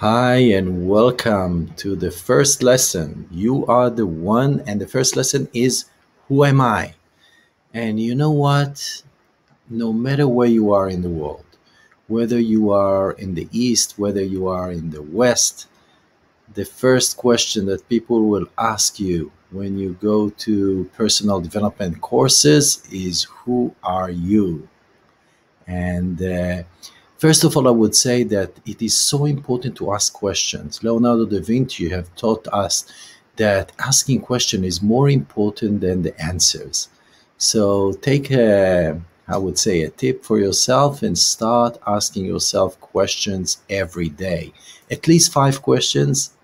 Hi, and welcome to the first lesson. You are the one, and the first lesson is Who am I? And you know what? No matter where you are in the world, whether you are in the East, whether you are in the West, the first question that people will ask you when you go to personal development courses is Who are you? And first of all, I would say that it is so important to ask questions. Leonardo da Vinci have taught us that asking question is more important than the answers. So take I would say a tip for yourself and start asking yourself questions every day. At least 5 questions,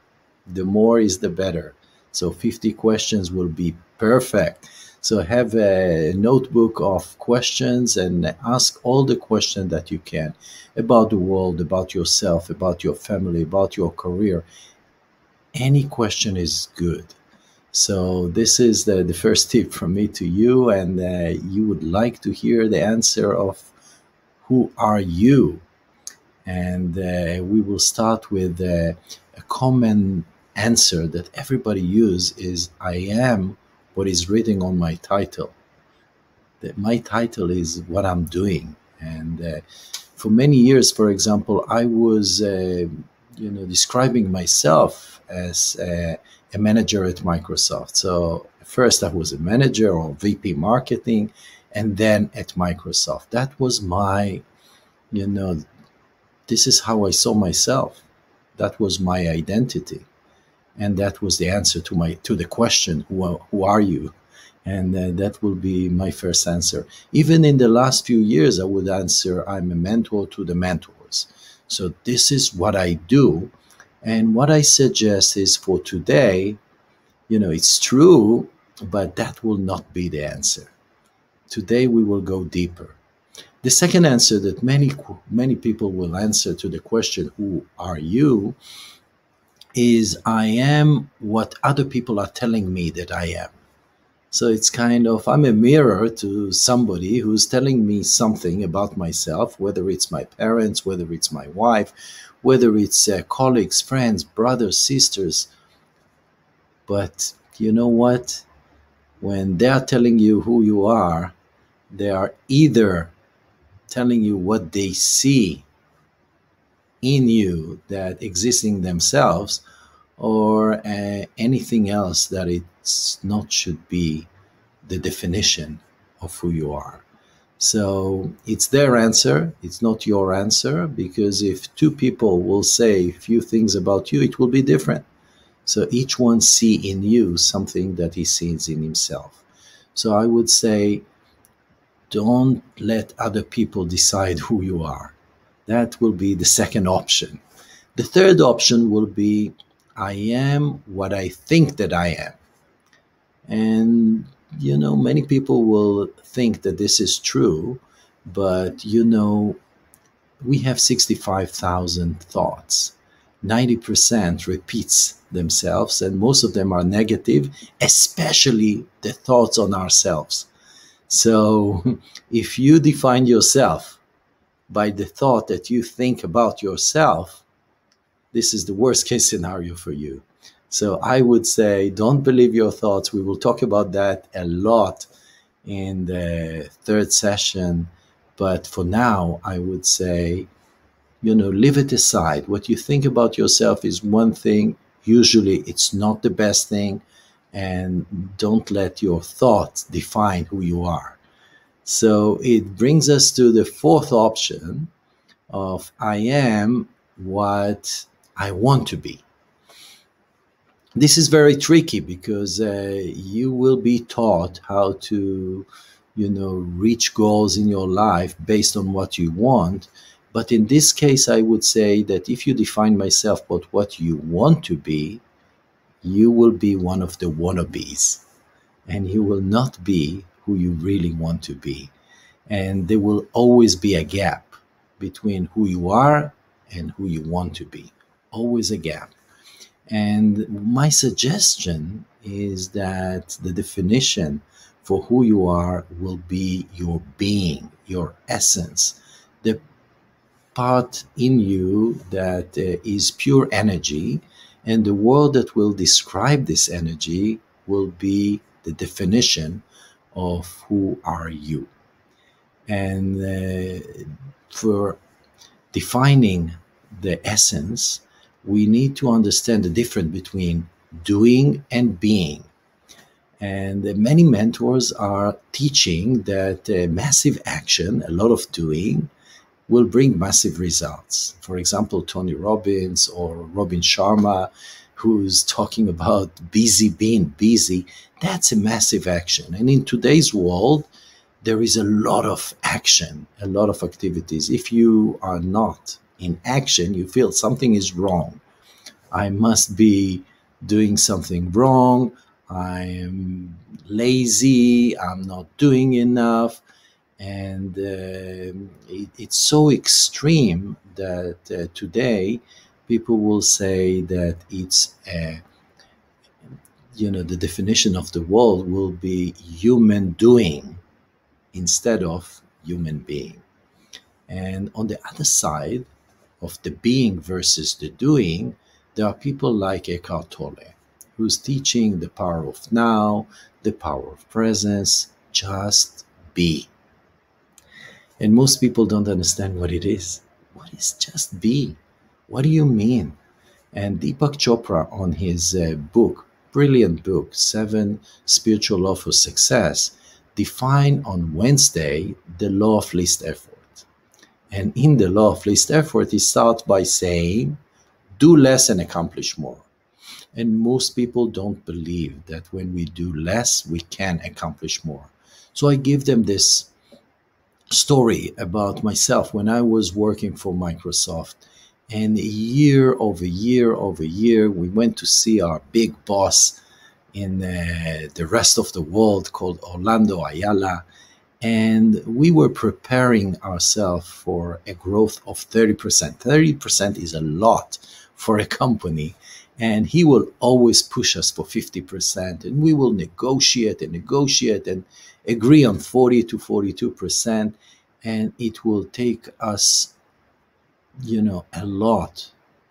the more is the better. So 50 questions will be perfect. So have a notebook of questions and ask all the questions that you can about the world, about yourself, about your family, about your career. Any question is good. So this is the first tip from me to you, and you would like to hear the answer of who are you? And we will start with a common answer that everybody use is I am what is written on my title. That my title is what I'm doing. And for many years, for example, I was describing myself as a manager at Microsoft. So first I was a manager or VP marketing, and then at Microsoft. That was my, you know this is how I saw myself. That was my identity, and that was the answer to the question, who are you? And that will be my first answer. Even in the last few years, I would answer, I'm a mentor to the mentors. So this is what I do, and what I suggest is for today. It's true, but that will not be the answer. Today we will go deeper. The second answer that many people will answer to the question, who are you? Is I am what other people are telling me that I am. So it's kind of, I'm a mirror to somebody who's telling me something about myself, whether it's my parents, whether it's my wife, whether it's colleagues, friends, brothers, sisters. But you know what? When they're telling you who you are, they are either telling you what they see in you that exists in themselves, or anything else that it's not should be the definition of who you are. So it's their answer, it's not your answer, because if two people will say a few things about you, it will be different. So each one see in you something that he sees in himself. So I would say, don't let other people decide who you are. That will be the second option. The third option will be, I am what I think that I am. And, many people will think that this is true, but, we have 65,000 thoughts. 90% repeats themselves, and most of them are negative, especially the thoughts on ourselves. So if you define yourself by the thought that you think about yourself, this is the worst case scenario for you. So I would say, don't believe your thoughts. We will talk about that a lot in the third session. But for now, I would say, leave it aside. What you think about yourself is one thing. Usually it's not the best thing. And don't let your thoughts define who you are. So it brings us to the fourth option of I am what I want to be. This is very tricky because you will be taught how to, reach goals in your life based on what you want. But in this case, I would say that if you define myself by what you want to be, you will be one of the wannabes, and you will not be who you really want to be. And there will always be a gap between who you are and who you want to be. Always a gap. And my suggestion is that the definition for who you are will be your being, your essence, the part in you that is pure energy, and the word that will describe this energy will be the definition of who are you. And for defining the essence, we need to understand the difference between doing and being. And many mentors are teaching that massive action, a lot of doing, will bring massive results. For example, Tony Robbins or Robin Sharma, who's talking about busy being busy, that's a massive action. And in today's world, there is a lot of action, a lot of activities. If you are not in action, you feel something is wrong. I must be doing something wrong. I'm lazy. I'm not doing enough. And it's so extreme that today people will say that it's the definition of the world will be human doing instead of human being. And on the other side of the being versus the doing, there are people like Eckhart Tolle, who's teaching the power of now, the power of presence, just be. And most people don't understand what it is. What is just be? What do you mean? And Deepak Chopra, on his book, brilliant book, Seven Spiritual Law for Success, defined on Wednesday the law of least effort. And in the law of least effort, he starts by saying, do less and accomplish more. And most people don't believe that when we do less, we can accomplish more. So I give them this story about myself when I was working for Microsoft. And year over year over year, we went to see our big boss in the rest of the world called Orlando Ayala. And we were preparing ourselves for a growth of 30%. 30% is a lot for a company. And he will always push us for 50%. And we will negotiate and agree on 40 to 42%. And it will take us, a lot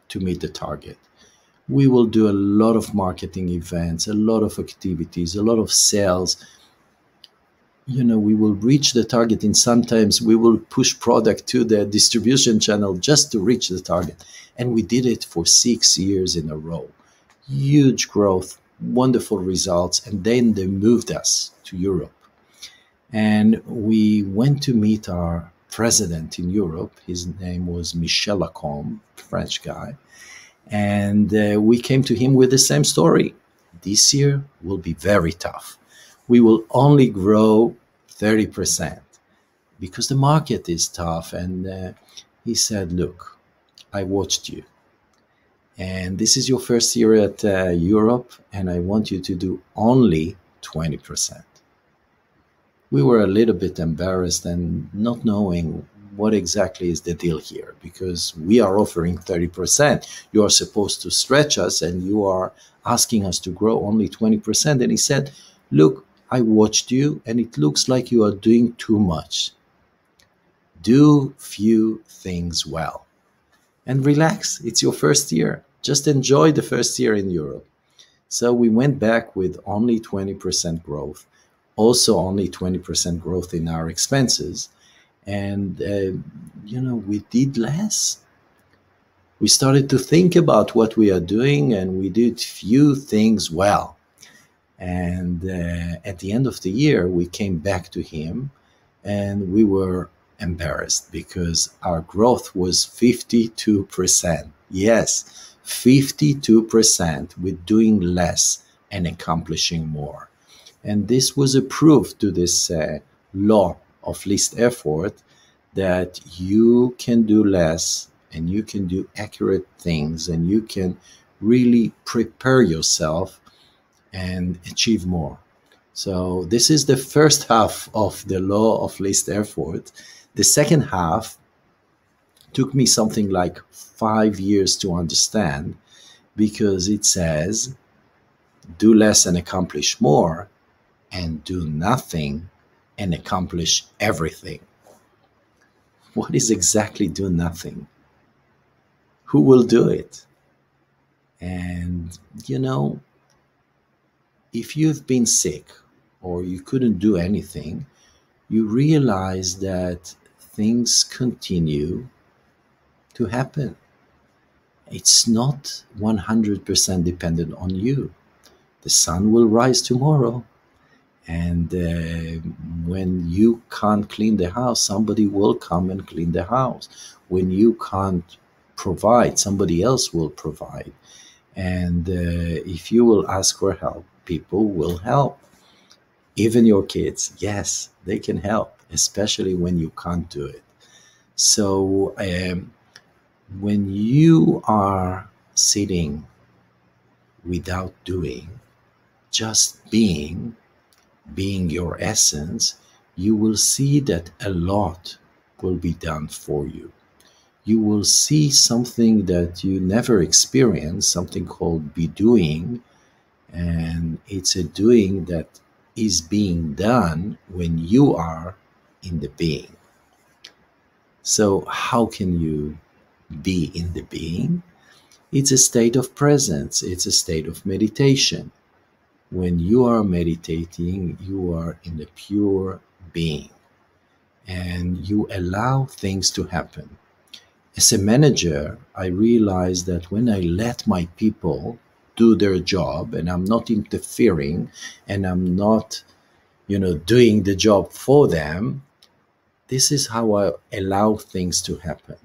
to meet the target. We will do a lot of marketing events, a lot of activities, a lot of sales. We will reach the target, and sometimes we will push product to the distribution channel just to reach the target. And we did it for 6 years in a row. Huge growth, wonderful results. And then they moved us to Europe. And we went to meet our president in Europe. His name was Michel Lacombe, French guy. And we came to him with the same story. This year will be very tough. We will only grow 30% because the market is tough. And he said, look, I watched you. And this is your first year at Europe, and I want you to do only 20%. We were a little bit embarrassed and not knowing what exactly is the deal here, because we are offering 30%. You are supposed to stretch us, and you are asking us to grow only 20%. And he said, look, I watched you, and it looks like you are doing too much. Do few things well. And relax. It's your first year. Just enjoy the first year in Europe. So we went back with only 20% growth, also only 20% growth in our expenses. And, we did less. We started to think about what we are doing, and we did few things well. And at the end of the year, we came back to him, and we were embarrassed because our growth was 52%. Yes, 52% with doing less and accomplishing more. And this was a proof to this law of least effort that you can do less and you can do accurate things and you can really prepare yourself and achieve more. So this is the first half of the law of least effort. The second half took me something like 5 years to understand, because it says, do less and accomplish more, and do nothing and accomplish everything. What is exactly do nothing? Who will do it? And, you know, if you've been sick or you couldn't do anything, you realize that things continue to happen. It's not 100% dependent on you. The sun will rise tomorrow, and when you can't clean the house, somebody will come and clean the house. When you can't provide, somebody else will provide. And if you will ask for help, people will help. Even your kids, yes, they can help, especially when you can't do it. So when you are sitting without doing, just being your essence, you will see that a lot will be done for you. You will see something that you never experienced, something called be doing, and it's a doing that is being done when you are in the being. So, how can you be in the being? It's a state of presence, it's a state of meditation. When you are meditating, you are in the pure being and you allow things to happen. As a manager, I realized that when I let my people do their job and I'm not interfering and I'm not, doing the job for them, this is how I allow things to happen.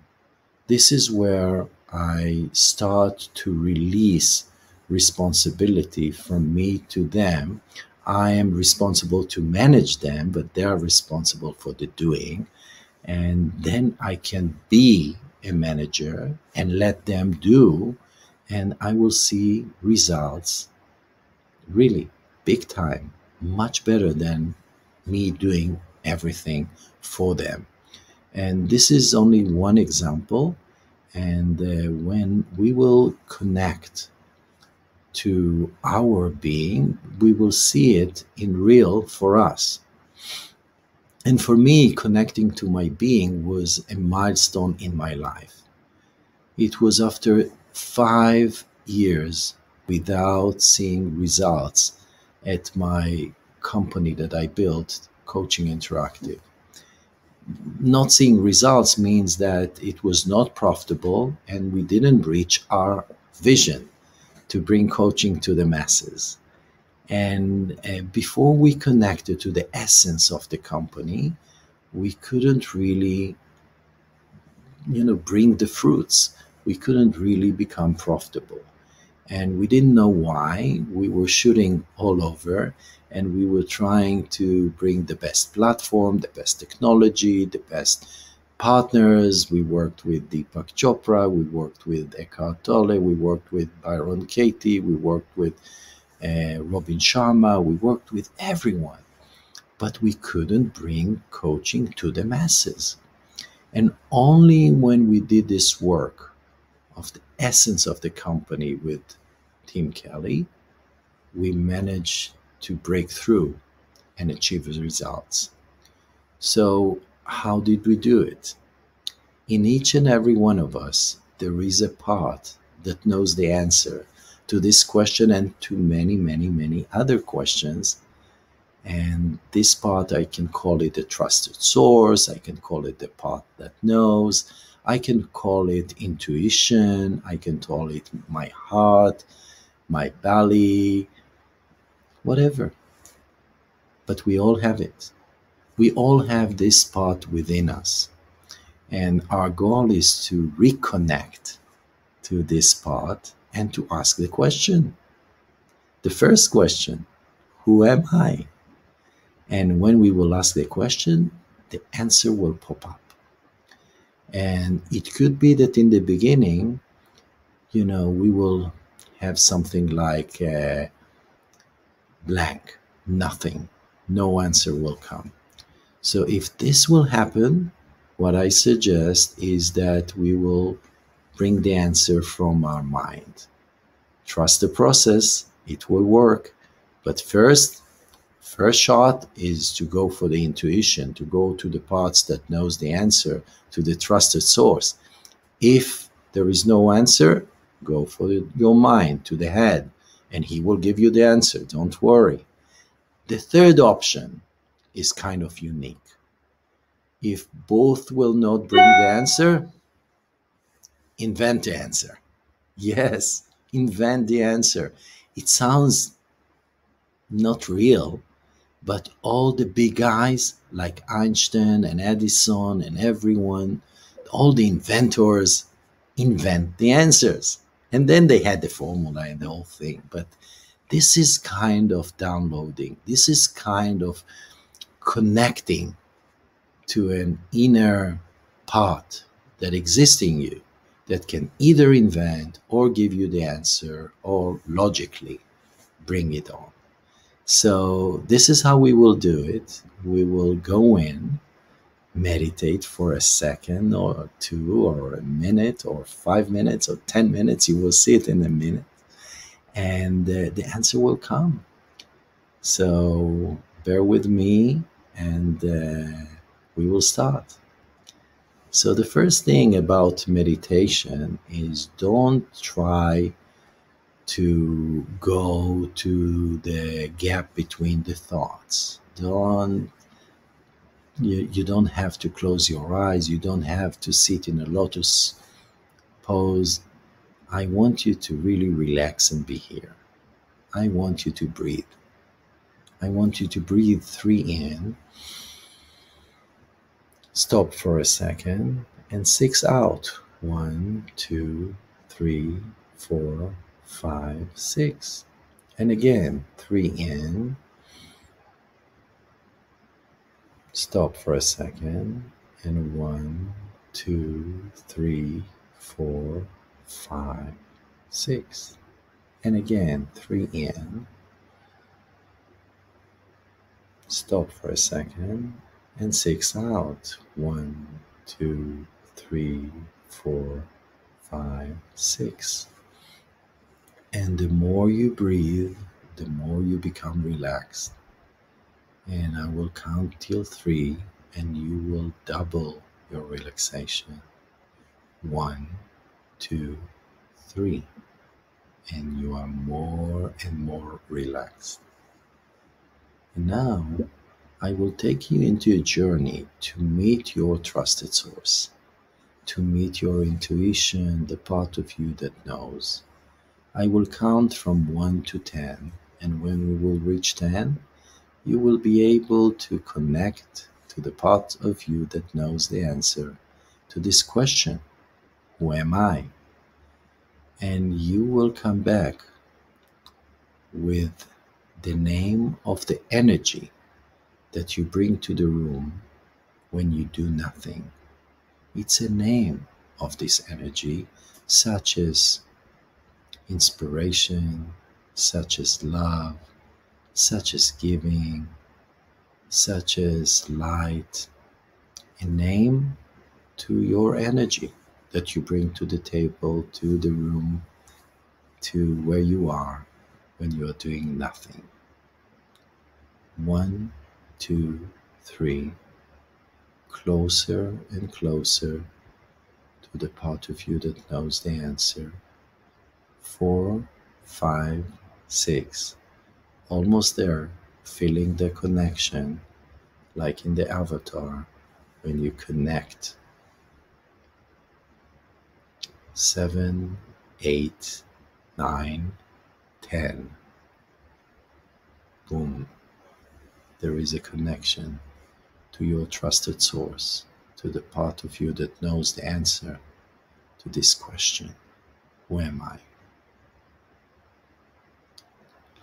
This is where I start to release responsibility from me to them. I am responsible to manage them, but they are responsible for the doing. And then I can be a manager and let them do, and I will see results really big time, much better than me doing everything for them. And this is only one example. And when we will connect to our being, we will see it in real for us. And for me, connecting to my being was a milestone in my life. It was after 5 years without seeing results at my company that I built, Coaching Interactive. Not seeing results means that it was not profitable and we didn't reach our vision to bring coaching to the masses. And before we connected to the essence of the company, we couldn't really, bring the fruits. We couldn't really become profitable. And we didn't know why. We were shooting all over and we were trying to bring the best platform, the best technology, the best partners. We worked with Deepak Chopra, we worked with Eckhart Tolle, we worked with Byron Katie, we worked with Robin Sharma, we worked with everyone. But we couldn't bring coaching to the masses. And only when we did this work of the essence of the company with Tim Kelly, we managed to break through and achieve results. So, how did we do it? In each and every one of us, there is a part that knows the answer to this question and to many, many, many other questions. And this part, I can call it a trusted source. I can call it the part that knows. I can call it intuition. I can call it my heart, my belly, whatever. But we all have it. We all have this part within us. And our goal is to reconnect to this part and to ask the question. The first question, who am I? And when we will ask the question, the answer will pop up. And it could be that in the beginning, we will have something like blank, nothing, no answer will come. So if this will happen, what I suggest is that we will bring the answer from our mind. Trust the process, it will work. But first, First shot is to go for the intuition, to go to the parts that knows the answer, to the trusted source. If there is no answer, go for your mind, to the head, and he will give you the answer. Don't worry. The third option is kind of unique. If both will not bring the answer, invent the answer. Yes, invent the answer. It sounds not real, but all the big guys like Einstein and Edison and everyone, all the inventors invent the answers. And then they had the formula and the whole thing. But this is kind of downloading. This is kind of connecting to an inner part that exists in you that can either invent or give you the answer or logically bring it on. So this is how we will do it. We will go in, meditate for a second or two or a minute or 5 minutes or 10 minutes. You will see it in a minute. And the answer will come. So bear with me and we will start. So the first thing about meditation is don't try to go to the gap between the thoughts. You don't have to close your eyes. You don't have to sit in a lotus pose. I want you to really relax and be here. I want you to breathe. I want you to breathe 3 in, stop for a second, and 6 out. 1, 2, 3, 4, 5, 6. And again, 3 in, stop for a second, and 1, 2, 3, 4, 5, 6. And again, 3 in, stop for a second, and 6 out. 1, 2, 3, 4, 5, 6. And the more you breathe, the more you become relaxed. And I will count till 3, and you will double your relaxation. 1, 2, 3. And you are more and more relaxed. And now I will take you into a journey to meet your trusted source, to meet your intuition, the part of you that knows. I will count from 1 to 10, and when we will reach 10, you will be able to connect to the part of you that knows the answer to this question, who am I? And you will come back with the name of the energy that you bring to the room when you do nothing. It's a name of this energy, such as inspiration, such as love, such as giving, such as light. A name to your energy that you bring to the table, to the room, to where you are when you are doing nothing. 1, 2, 3. Closer and closer to the part of you that knows the answer. 4, 5, 6. Almost there, feeling the connection, like in the avatar, when you connect. 7, 8, 9, 10. Boom. There is a connection to your trusted source, to the part of you that knows the answer to this question, who am I?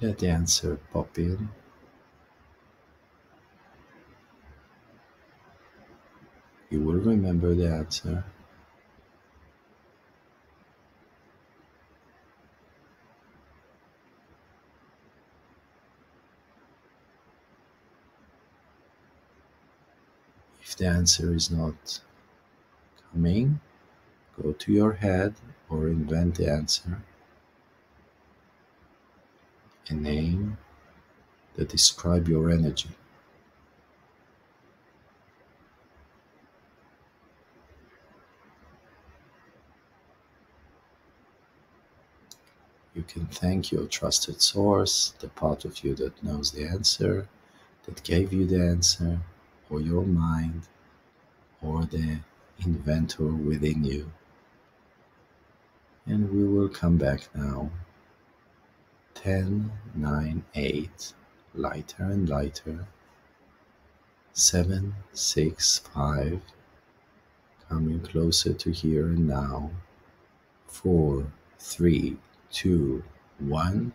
Let the answer pop in. You will remember the answer. If the answer is not coming, go to your head or invent the answer. A name, that describe your energy. You can thank your trusted source, the part of you that knows the answer, that gave you the answer, or your mind, or the inventor within you. And we will come back now. 10, 9, 8, lighter and lighter. 7, 6, 5, coming closer to here and now. 4, 3, 2, 1.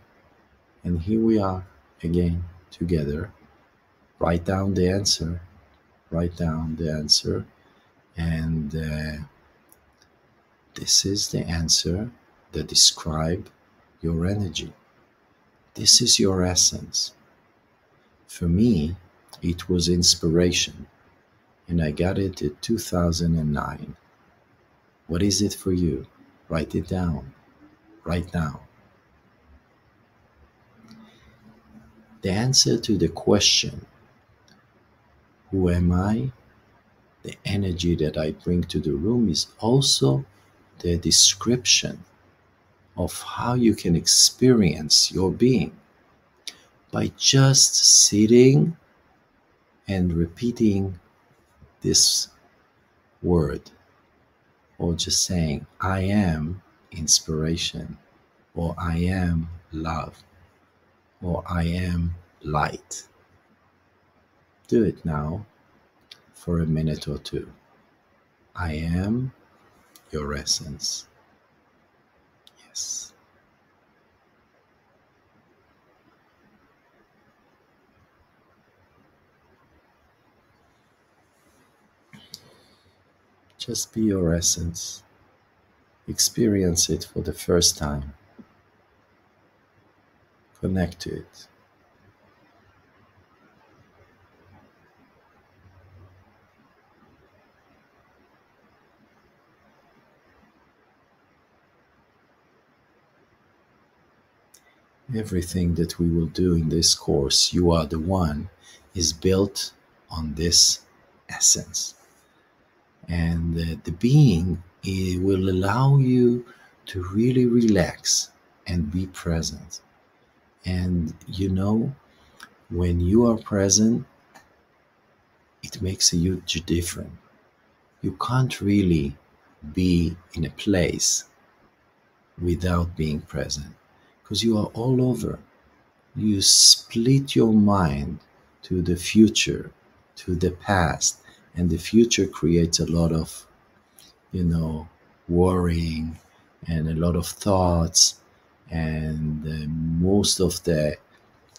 And here we are again together. Write down the answer. Write down the answer. And this is the answer that describe your energy. This is your essence. For me, it was inspiration, and I got it in 2009. What is it for you? Write it down right now. The answer to the question, who am I? The energy that I bring to the room is also the description of how you can experience your being by just sitting and repeating this word, or just saying, I am inspiration, or I am love, or I am light. Do it now for a minute or two. I am your essence. Yes. Just be your essence. Experience it for the first time. Connect to it. Everything that we will do in this course, You Are the One, is built on this essence. And the being, it will allow you to really relax and be present. And when you are present, it makes a huge difference. You can't really be in a place without being present, because you are all over. You split your mind to the future, to the past, and the future creates a lot of, worrying and a lot of thoughts, and most of the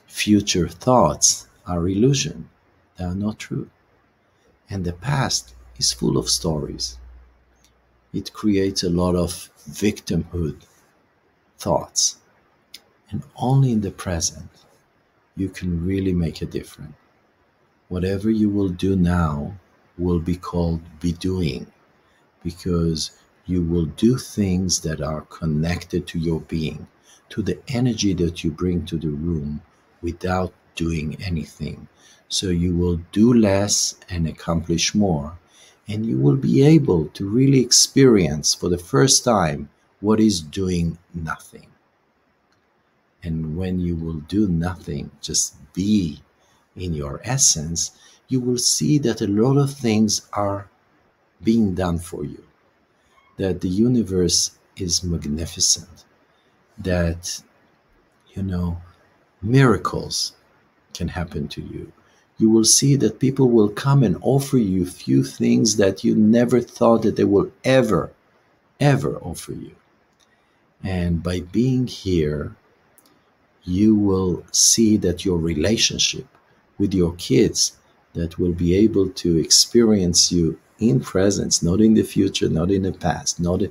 future thoughts are illusion. They are not true. And the past is full of stories. It creates a lot of victimhood thoughts. And only in the present you can really make a difference. Whatever you will do now will be called be doing, because you will do things that are connected to your being, to the energy that you bring to the room without doing anything. So you will do less and accomplish more, and you will be able to really experience for the first time what is doing nothing. And when you will do nothing, just be in your essence, you will see that a lot of things are being done for you, that the universe is magnificent, that, miracles can happen to you. You will see that people will come and offer you few things that you never thought that they will ever, ever offer you. And by being here, you will see that your relationship with your kids, that will be able to experience you in presence, not in the future, not in the past, not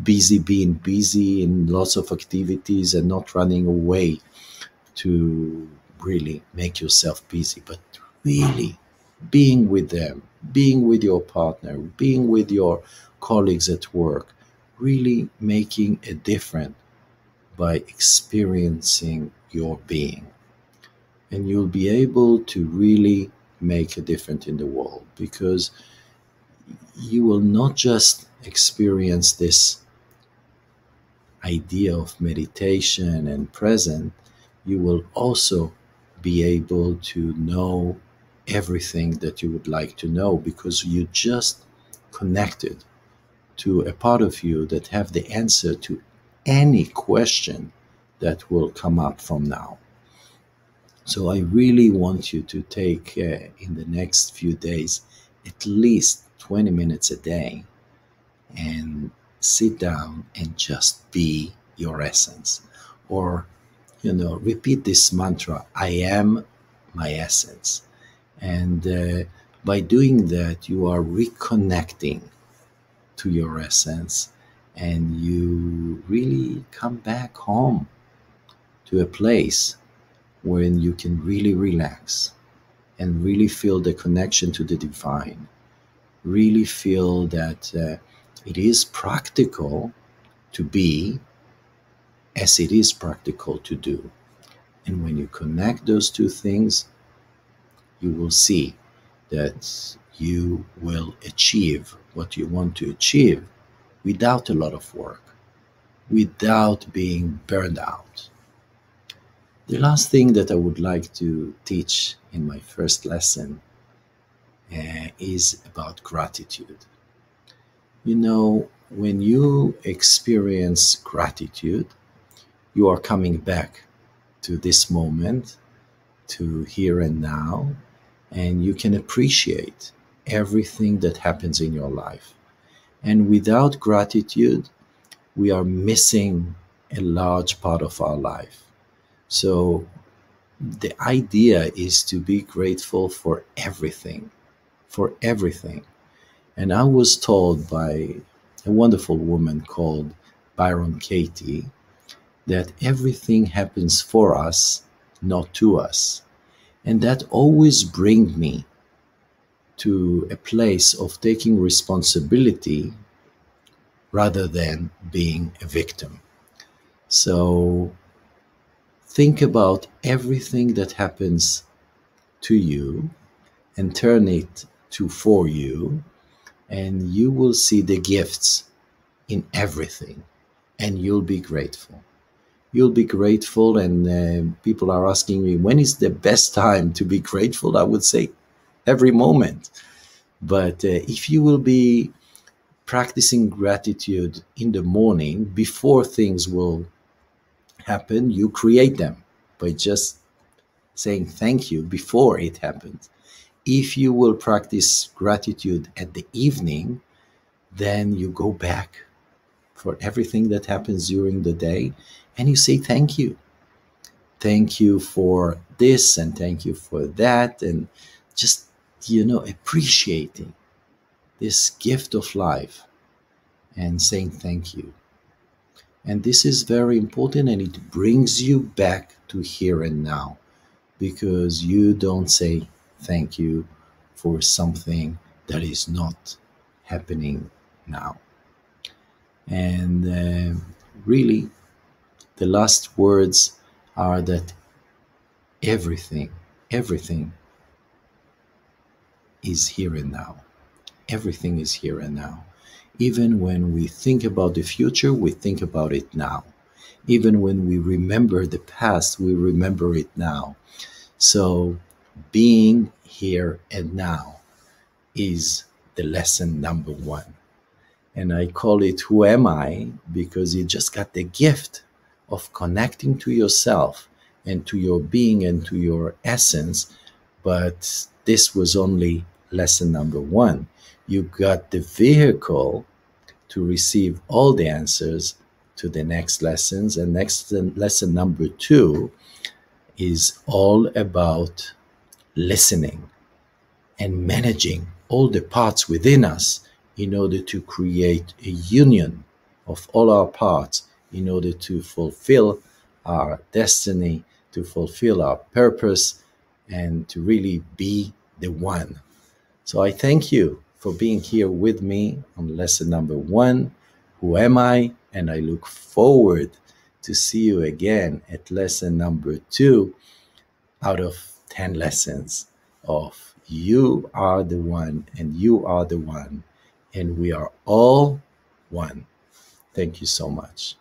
being busy in lots of activities and not running away to really make yourself busy, but really being with them, being with your partner, being with your colleagues at work, really making a difference by experiencing your being. and you'll be able to really make a difference in the world, because you will not just experience this idea of meditation and present, you will also be able to know everything that you would like to know, because you just connected to a part of you that have the answer to any question that will come up from now. So I really want you to take in the next few days at least 20 minutes a day and sit down and just be your essence. Or, repeat this mantra: I am my essence. And by doing that, you are reconnecting to your essence, and you really come back home to a place where you can really relax and really feel the connection to the divine, really feel that it is practical to be as it is practical to do. And when you connect those two things, you will see that you will achieve what you want to achieve without a lot of work, without being burned out. The last thing that I would like to teach in my first lesson is about gratitude. When you experience gratitude, you are coming back to this moment, to here and now, and you can appreciate everything that happens in your life. And without gratitude, we are missing a large part of our life. So the idea is to be grateful for everything, for everything. And I was told by a wonderful woman called Byron Katie that everything happens for us, not to us. And that always brings me to a place of taking responsibility rather than being a victim. So think about everything that happens to you and turn it to for you, and you will see the gifts in everything, and you'll be grateful. You'll be grateful, and people are asking me, when is the best time to be grateful? I would say every moment. But if you will be practicing gratitude in the morning before things will happen, you create them by just saying thank you before it happens. If you will practice gratitude at the evening, then you go back for everything that happens during the day and you say thank you. Thank you for this and thank you for that. And just, appreciating this gift of life and saying thank you. And this is very important, and it brings you back to here and now, because you don't say thank you for something that is not happening now. And really, the last words are that everything is here and now. Everything is here and now. Even when we think about the future, we think about it now. Even when we remember the past, we remember it now. So being here and now is the lesson number one. And I call it Who Am I? Because you just got the gift of connecting to yourself and to your being and to your essence. But this was only lesson number one. You got the vehicle to receive all the answers to the next lessons. And lesson number two is all about listening and managing all the parts within us in order to create a union of all our parts in order to fulfill our destiny, to fulfill our purpose, and to really be the one. So I thank you for being here with me on lesson number one, Who Am I? And I look forward to see you again at lesson number two, out of 10 lessons of you are the one and you are the one and we are all one. Thank you so much.